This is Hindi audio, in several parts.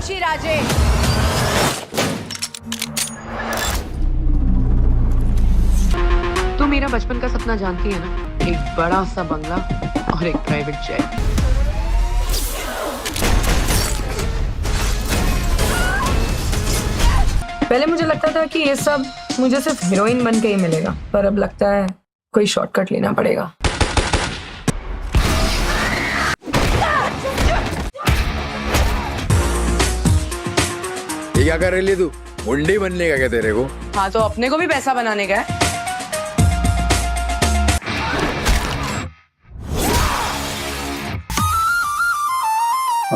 जोशी राजे। तू मेरा बचपन का सपना जानती है ना, एक बड़ा सा बंगला और एक प्राइवेट जेट। पहले मुझे लगता था कि ये सब मुझे सिर्फ हीरोइन बन के ही मिलेगा, पर अब लगता है कोई शॉर्टकट लेना पड़ेगा। ये क्या कर रही है तू? मुंडी बनने का क्या तेरे को? हाँ तो अपने को भी पैसा बनाने का है।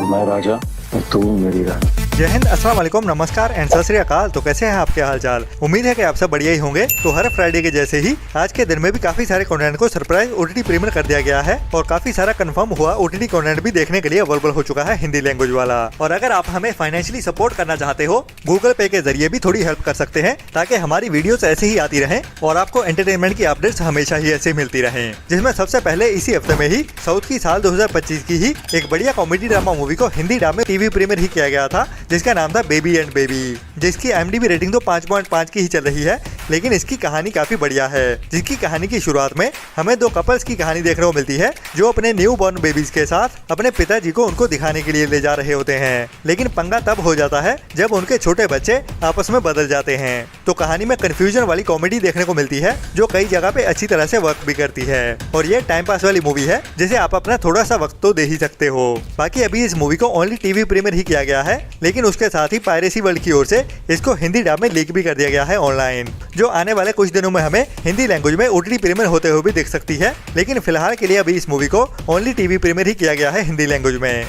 मैं राजा और तू मेरी रानी। जय हिंद, अस्सलाम वालेकुम, नमस्कार एंड सत श्री अकाल। तो कैसे हैं आपके हाल चाल? उम्मीद है कि आप सब बढ़िया ही होंगे। तो हर फ्राइडे के जैसे ही आज के दिन में भी काफी सारे कंटेंट को सरप्राइज ओटीटी प्रीमियर कर दिया गया है और काफी सारा कंफर्म हुआ ओटीटी कंटेंट भी देखने के लिए अवेलेबल हो चुका है हिंदी लैंग्वेज वाला। और अगर आप हमें फाइनेंशियली सपोर्ट करना चाहते हो, गूगल पे के जरिए भी थोड़ी हेल्प कर सकते हैं ताकि हमारी वीडियोस ऐसे ही आती रहे और आपको एंटरटेनमेंट की अपडेट्स हमेशा ही ऐसे मिलती रहे। जिसमें सबसे पहले इसी हफ्ते में ही साउथ की साल 2025 की ही एक बढ़िया कॉमेडी ड्रामा मूवी को हिंदी डब में टीवी प्रीमियर ही किया गया था, जिसका नाम था बेबी एंड बेबी, जिसकी IMDb रेटिंग तो 5.5 की ही चल रही है, लेकिन इसकी कहानी काफी बढ़िया है। जिसकी कहानी की शुरुआत में हमें दो कपल्स की कहानी देखने को मिलती है जो अपने न्यू बॉर्न बेबीज के साथ अपने पिताजी को उनको दिखाने के लिए ले जा रहे होते हैं। लेकिन पंगा तब हो जाता है जब उनके छोटे बच्चे आपस में बदल जाते हैं। तो कहानी में कंफ्यूजन वाली कॉमेडी देखने को मिलती है जो कई जगह पे अच्छी तरह से वर्क भी करती है। और ये टाइम पास वाली मूवी है जिसे आप अपना थोड़ा सा वक्त तो दे ही सकते हो। बाकी अभी इस मूवी को ओनली टीवी प्रीमियर ही किया गया है, लेकिन उसके साथ ही पायरेसी वर्ल्ड की ओर से इसको हिंदी डब में लीक भी कर दिया गया है ऑनलाइन, जो आने वाले कुछ दिनों में हमें हिंदी लैंग्वेज में ओटीटी प्रीमियर होते हुए भी दिख सकती है। लेकिन फिलहाल के लिए अभी इस मूवी को ओनली टीवी प्रीमियर ही किया गया है हिंदी लैंग्वेज में।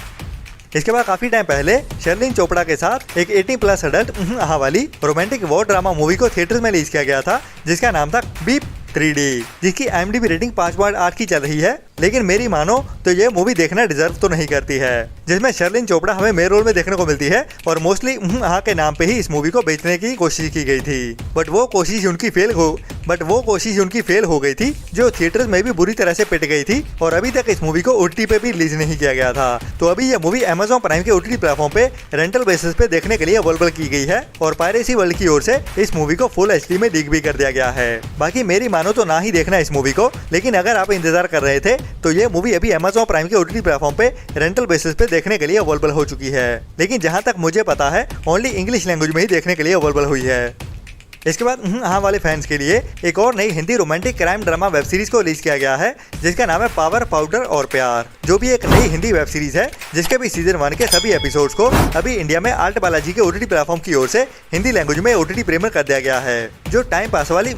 इसके बाद काफी टाइम पहले शर्लिन चोपड़ा के साथ एक 18+ अडल्ट वाली रोमांटिक वॉर ड्रामा मूवी को थिएटर में रिलीज किया गया था, जिसका नाम था बीप 3D, जिसकी IMDb रेटिंग 5.8 की चल रही है। लेकिन मेरी मानो तो ये मूवी देखना डिजर्व तो नहीं करती है, जिसमें शर्लिन चोपड़ा हमें मेन रोल में देखने को मिलती है और मोस्टली के नाम पे ही इस मूवी को बेचने की कोशिश की गई थी। बट वो कोशिश उनकी फेल हो गई थी, जो थिएटर्स में भी बुरी तरह से पिट गई थी और अभी तक इस मूवी को OTT पे भी रिलीज नहीं किया गया था। तो अभी यह मूवी Amazon प्राइम के OTT प्लेटफॉर्म पे रेंटल बेसिस पे देखने के लिए अवेलेबल की गई है और पायरेसी वर्ल्ड की ओर से इस मूवी को फुल HD में लीक भी कर दिया गया है। बाकी मेरी मानो तो ना ही देखना इस मूवी को, लेकिन अगर आप इंतजार कर रहे थे तो ये मूवी अभी Amazon प्राइम के OTT प्लेटफॉर्म पे रेंटल बेसिस पे देखने के लिए अवेलेबल हो चुकी है। लेकिन जहां तक मुझे पता है ओनली इंग्लिश लैंग्वेज में ही देखने के लिए अवेलेबल हुई है। इसके बाद वाले फैंस के लिए एक और नई Hindi romantic crime drama web series को रिलीज किया गया है, जिसका नाम है पावर, पाउडर और प्यार, जो भी एक नई हिंदी वेब सीरीज है जिसके भी सीजन 1 के सभी एपिसोड्स को अभी इंडिया में आर्ट बालाजी के OTT प्लेटफॉर्म की ओर से हिंदी लैंग्वेज में OTT प्रीमियर कर दिया गया है। जो टाइम पास वाली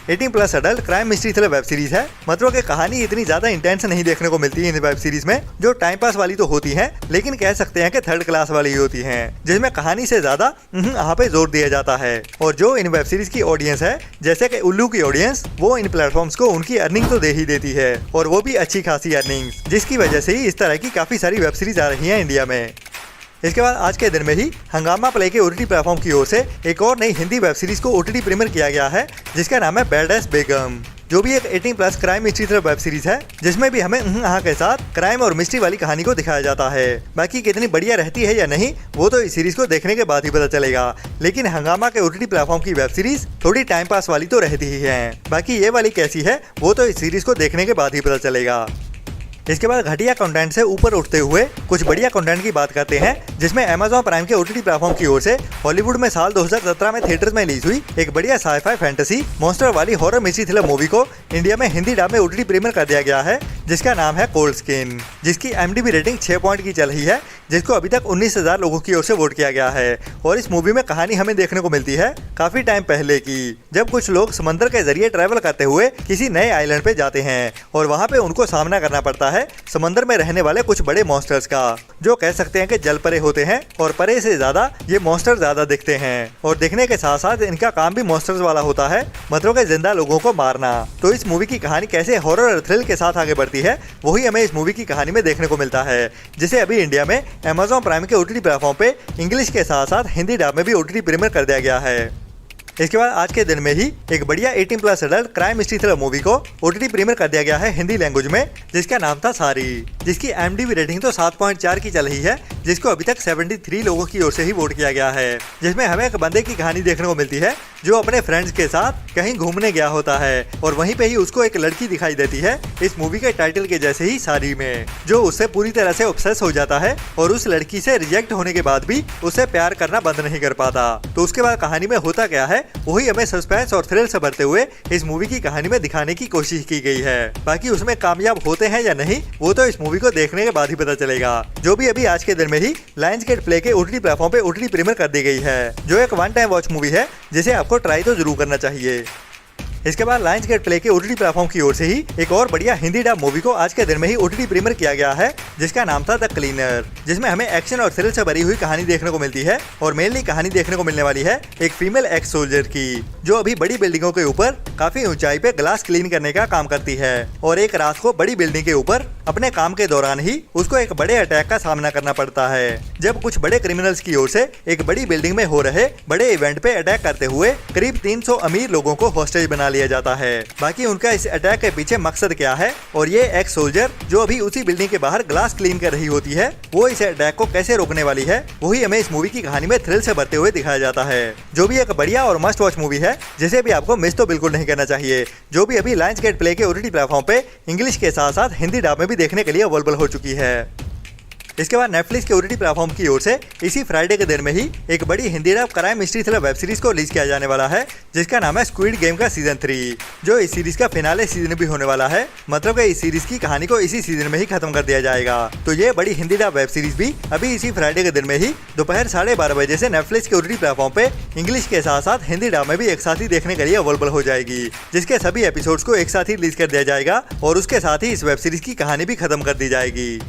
18+ adult crime mystery thriller web series है। मतलब की कहानी इतनी ज्यादा इंटेंस नहीं देखने को मिलती है इन वेब सीरीज में, जो टाइम पास वाली तो होती है लेकिन कह सकते हैं कि थर्ड क्लास वाली होती है, जिसमें कहानी से ज्यादा यहाँ पे जोर दिया जाता है। और जो इन वेब सीरीज की ऑडियंस है, जैसे कि उल्लू की ऑडियंस, वो इन प्लेटफॉर्म्स को उनकी अर्निंग तो दे ही देती है और वो भी अच्छी खासी अर्निंग, जिसकी वजह से ही इस तरह की काफी सारी वेब सीरीज आ रही हैं इंडिया में। इसके बाद आज के दिन में ही हंगामा प्ले के OTT प्लेटफॉर्म की ओर से एक और नई हिंदी वेब सीरीज को OTT प्रीमियर किया गया है, जिसका नाम है बैडएस बेगम, जो भी एक 18+ crime mystery thriller web series है, जिसमें भी हमें के साथ क्राइम और मिस्ट्री वाली कहानी को दिखाया जाता है। बाकी कितनी बढ़िया रहती है या नहीं वो तो इस सीरीज को देखने के बाद ही पता चलेगा, लेकिन हंगामा के OTT प्लेटफॉर्म की वेब सीरीज थोड़ी टाइम पास वाली तो रहती ही है। बाकी ये वाली कैसी है वो तो इस सीरीज को देखने के बाद ही पता चलेगा। इसके बाद घटिया कंटेंट से ऊपर उठते हुए कुछ बढ़िया कंटेंट की बात करते हैं, जिसमें Amazon प्राइम के OTT प्लेटफॉर्म की ओर से हॉलीवुड में साल 2017 में थिएटर्स में रिलीज हुई एक बढ़िया साइफाई फैंटेसी मॉन्स्टर वाली हॉरर मिस्ट्री थ्रिलर मूवी को इंडिया में हिंदी डब में OTT प्रीमियर कर दिया गया है, जिसका नाम है कोल्ड स्किन, जिसकी IMDb रेटिंग 6 पॉइंट की चल रही है, जिसको अभी तक 19,000 लोगों की ओर से वोट किया गया है। और इस मूवी में कहानी हमें देखने को मिलती है काफी टाइम पहले की, जब कुछ लोग समंदर के जरिए ट्रैवल करते हुए किसी नए आइलैंड पे जाते हैं और वहाँ पे उनको सामना करना पड़ता है समंदर में रहने वाले कुछ बड़े मॉन्स्टर्स का, जो कह सकते हैं कि जल परे होते हैं और परे से ज्यादा ये मॉन्स्टर ज्यादा दिखते हैं और दिखने के साथ साथ इनका काम भी मॉन्स्टर्स वाला होता है, मतलब के जिंदा लोगों को मारना। तो इस मूवी की कहानी कैसे हॉरर और थ्रिल के साथ आगे बढ़ती है वही हमें इस मूवी की कहानी में देखने को मिलता है, जिसे अभी इंडिया में Amazon प्राइम के OTT प्लेटफॉर्म पे इंग्लिश के साथ साथ हिंदी डब में भी OTT प्रीमियर कर दिया गया है। इसके बाद आज के दिन में ही एक बढ़िया 18+ adult crime mystery thriller movie को OTT प्रीमियर कर दिया गया है हिंदी लैंग्वेज में, जिसका नाम था सारी, जिसकी IMDb रेटिंग तो 7.4 की चल रही है, जिसको अभी तक 73 लोगों की ओर से ही वोट किया गया है, जिसमें हमें एक बंदे की कहानी देखने को मिलती है जो अपने फ्रेंड्स के साथ कहीं घूमने गया होता है और वहीं पे ही उसको एक लड़की दिखाई देती है इस मूवी के टाइटल के जैसे ही साड़ी में, जो उससे पूरी तरह से ऑब्सेस हो जाता है और उस लड़की से रिजेक्ट होने के बाद भी उससे प्यार करना बंद नहीं कर पाता। तो उसके बाद कहानी में होता क्या है वही हमें सस्पेंस और थ्रिल से भरते हुए इस मूवी की कहानी में दिखाने की कोशिश की गई है। बाकी उसमें कामयाब होते हैं या नहीं वो तो इस मूवी को देखने के बाद ही पता चलेगा, जो भी अभी आज के दिन में ही लायंसगेट प्ले के OTT प्लेटफॉर्म पे OTT प्रीमियर कर दी गई है, जो एक वन टाइम वॉच मूवी है जिसे आपको ट्राई तो जरूर करना चाहिए। इसके बाद लायंसगेट प्ले के OTT प्लेटफॉर्म की ओर से ही एक और बढ़िया हिंदी डब मूवी को आज के दिन में ही OTT प्रीमियर किया गया है, जिसका नाम था द क्लीनर, जिसमें हमें एक्शन और थ्रिल से भरी हुई कहानी देखने को मिलती है और मेनली कहानी देखने को मिलने वाली है एक फीमेल एक्स सोल्जर की, जो अभी बड़ी बिल्डिंगों के ऊपर काफी ऊंचाई पे ग्लास क्लीन करने का काम करती है और एक रात को बड़ी बिल्डिंग के ऊपर अपने काम के दौरान ही उसको एक बड़े अटैक का सामना करना पड़ता है, जब कुछ बड़े क्रिमिनल्स की ओर से एक बड़ी बिल्डिंग में हो रहे बड़े इवेंट पे अटैक करते हुए करीब 300 अमीर लोगों को हॉस्टेज बना लिया जाता है। बाकी उनका इस अटैक के पीछे मकसद क्या है और ये एक्स सोल्जर जो अभी उसी बिल्डिंग के बाहर ग्लास क्लीन कर रही होती है वो इस अटैक को कैसे रोकने वाली है, वही हमें इस मूवी की कहानी में थ्रिल से भरते हुए दिखाया जाता है, जो भी एक बढ़िया और मस्ट वॉच मूवी है जिसे भी आपको मिस तो बिल्कुल नहीं करना चाहिए, जो भी अभी लायंसगेट प्ले के OTT प्लेटफॉर्म पे इंग्लिश के साथ साथ हिंदी डब में भी देखने के लिए अवेलेबल हो चुकी है। इसके बाद नेटफ्लिक्स के OTT प्लेटफॉर्म की ओर से इसी फ्राइडे के दिन में ही एक बड़ी Hindi dub crime mystery thriller web series को रिलीज किया जाने वाला है, जिसका नाम है स्क्विड गेम का सीजन 3, जो इस सीरीज का फिनाले सीजन भी होने वाला है, मतलब कि इस सीरीज की कहानी को इसी सीजन में ही खत्म कर दिया जाएगा। तो ये बड़ी हिंदी डब वेब सीरीज भी अभी इसी फ्राइडे के दिन में ही दोपहर 12:30 बजे से नेटफ्लिक्स के OTT प्लेटफॉर्म पे इंग्लिश के साथ साथ हिंदी डब में भी एक साथ ही देखने के लिए अवेलेबल हो जाएगी, जिसके सभी एपिसोड्स को एक साथ ही रिलीज कर दिया जाएगा और उसके साथ ही इस वेब सीरीज की कहानी भी खत्म कर दी जाएगी।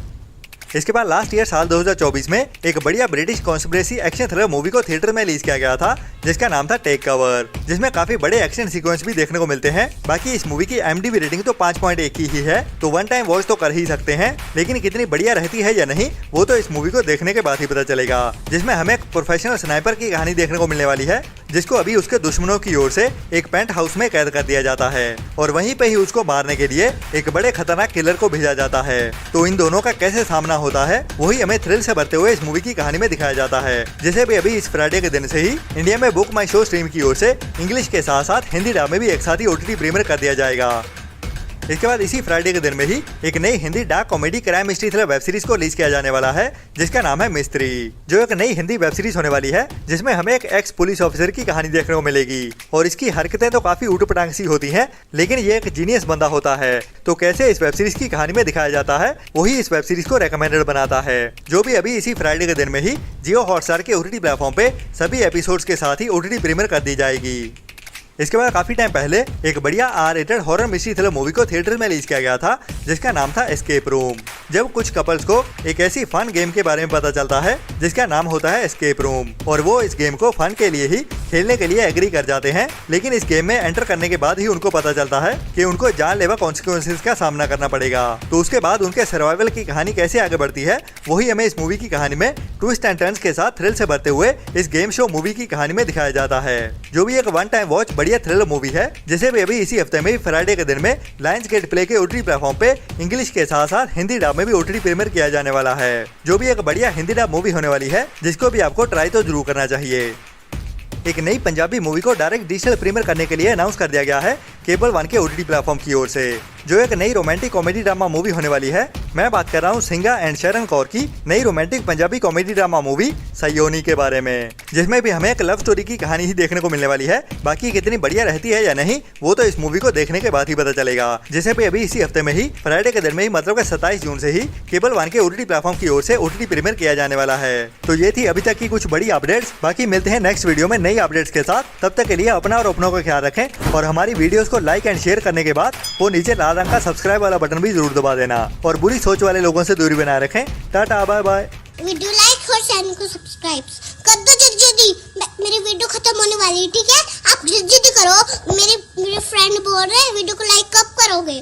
इसके बाद लास्ट ईयर साल 2024 में एक बढ़िया British conspiracy action thriller movie को थिएटर में रिलीज किया गया था, जिसका नाम था टेक कवर, जिसमें काफी बड़े एक्शन सीक्वेंस भी देखने को मिलते हैं। बाकी इस मूवी की IMDb रेटिंग तो 5.1 की ही है, तो वन टाइम वॉच तो कर ही सकते हैं, लेकिन कितनी बढ़िया रहती है या नहीं वो तो इस मूवी को देखने के बाद ही पता चलेगा, जिसमें हमें एक प्रोफेशनल स्नाइपर की कहानी देखने को मिलने वाली है, जिसको अभी उसके दुश्मनों की ओर से एक पेंट हाउस में कैद कर दिया जाता है और वहीं पे ही उसको मारने के लिए एक बड़े खतरनाक किलर को भेजा जाता है। तो इन दोनों का कैसे सामना होता है वही हमें थ्रिल से भरते हुए इस मूवी की कहानी में दिखाया जाता है, जिसे भी अभी इस फ्राइडे के दिन से ही इंडिया में बुक माई शो स्ट्रीम की ओर से इंग्लिश के साथ साथ हिंदी डब में भी एक साथ ही OTT प्रीमियर कर दिया जाएगा। इसके बाद इसी फ्राइडे के दिन में ही एक नई Hindi dark comedy crime mystery thriller web series को रिलीज किया जाने वाला है, जिसका नाम है मिस्ट्री, जो एक नई हिंदी वेब सीरीज होने वाली है, जिसमें हमें एक एक्स पुलिस ऑफिसर की कहानी देखने को मिलेगी और इसकी हरकतें तो काफी ऊट-पटांग सी होती हैं, लेकिन ये एक जीनियस बंदा होता है। तो कैसे इस वेब सीरीज की कहानी में दिखाया जाता है वही इस वेब सीरीज को रेकमेंडेड बनाता है, जो भी अभी इसी फ्राइडे के दिन में ही जियो हॉटस्टार के OTT प्लेटफॉर्म पे सभी एपिसोड्स के साथ ही OTT प्रीमियर कर दी जाएगी। इसके बाद काफी टाइम पहले एक बढ़िया R-रेटेड हॉरर मिस्ट्री थ्रिलर मूवी को थिएटर में रिलीज किया गया था, जिसका नाम था एस्केप रूम, जब कुछ कपल्स को एक ऐसी फन गेम के बारे में पता चलता है जिसका नाम होता है एस्केप रूम और वो इस गेम को फन के लिए ही खेलने के लिए एग्री कर जाते हैं, लेकिन इस गेम में एंटर करने के बाद ही उनको पता चलता है कि उनको जानलेवा कॉन्सिक्वेंसेस का सामना करना पड़ेगा। तो उसके बाद उनके सर्वाइवल की कहानी कैसे आगे बढ़ती है वही हमें इस मूवी की कहानी में ट्विस्ट एंड टर्न्स के साथ थ्रिल से भरते हुए इस गेम शो मूवी की कहानी में दिखाया जाता है, जो भी एक वन टाइम वॉच बढ़िया थ्रिलर मूवी है, जिसे भी अभी इसी हफ्ते में फ्राइडे के दिन में लायंसगेट प्ले के OTT प्लेटफॉर्म पे इंग्लिश के साथ साथ हिंदी डब में भी OTT प्रीमियर किया जाने वाला है, जो भी एक बढ़िया हिंदी डब मूवी होने वाली है, जिसको भी आपको ट्राई तो जरूर करना चाहिए। एक नई पंजाबी मूवी को डायरेक्ट डिजिटल प्रीमियर करने के लिए अनाउंस कर दिया गया है केबल वन के OTT प्लेटफॉर्म की ओर से, जो एक नई रोमांटिक कॉमेडी ड्रामा मूवी होने वाली है। मैं बात कर रहा हूँ सिंगा एंड शरण कौर की नई romantic Punjabi comedy drama movie Sayoni के बारे में, जिसमें भी हमें एक लव स्टोरी की कहानी ही देखने को मिलने वाली है। बाकी कितनी बढ़िया रहती है या नहीं वो तो इस मूवी को देखने के बाद ही पता चलेगा, जिसे भी अभी इसी हफ्ते में ही फ्राइडे के दिन में ही मतलब 27 जून से ही केबल वन के OTT प्लेटफॉर्म की ओर से OTT प्रीमियर किया जाने वाला है। तो ये थी अभी तक की कुछ बड़ी अपडेट्स, बाकी मिलते हैं नेक्स्ट वीडियो में नई अपडेट्स के साथ। तब तक के लिए अपना और अपनों का ख्याल रखें और हमारी वीडियोस को लाइक एंड शेयर करने के बाद वो नीचे लाल रंग का सब्सक्राइब वाला बटन भी जरूर दबा देना और बुरी सोच वाले लोगों से दूरी बनाए रखें। Tata bye bye. Video like और चैनल को सब्सक्राइब कर दो जल्दी। मेरी वीडियो खत्म होने वाली है, ठीक है? आप जल्दी करो, मेरे फ्रेंड बोल रहे हैं वीडियो को लाइक कब करोगे?